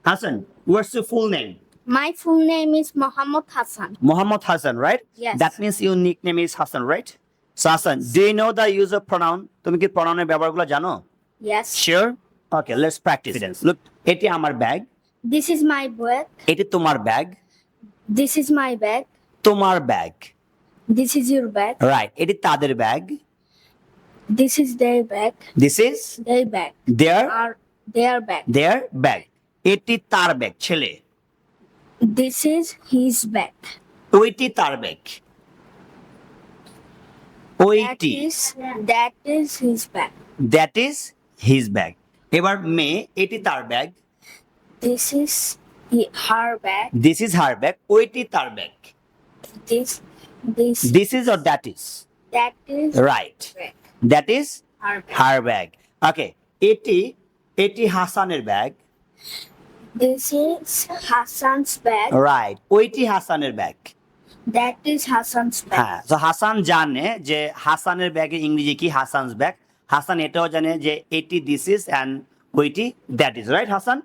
Hassan, what's your full name? My full name is Mohammed Hassan. Muhammad Hassan, right? Yes. That means your nickname is Hassan, right? So Hassan, do you know the use of pronoun? তুমি কি pronoun এর ব্যবহারগুলো জানো? Yes. Sure? Okay, let's practice. Look, এটি আমার bag, This is my bag. এটি তোমার bag, This is my bag. তোমার bag, This is your bag. Right, এটি তাদের bag, This is their bag. This is Their bag. Their bag. Their bag, এটি তার bag, ছেলে, This is his bag. ওইটি তার ব্যাগ, ওইটি, That is his bag. That is his bag. এবার মেয়ে, এটি তার ব্যাগ, This is her bag. This is her bag, ওইটি তার ব্যাগ, This this is or that is, that is right, bag. That is Her bag. Her bag. Okay, এটি হাসানের ব্যাগ, This is Hassan's bag. Right, ওইটি হাসানের bag. That is Hassan's bag. হ্যাঁ, তো হাসান জানে যে হাসানের ব্যাগের ইংরেজি কি, হাসানস ব্যাগ। হাসান এটাও জানে যে এটি দিস ইজ অ্যান্ড ওইটি দ্যাট ইজ, রাইট হাসান?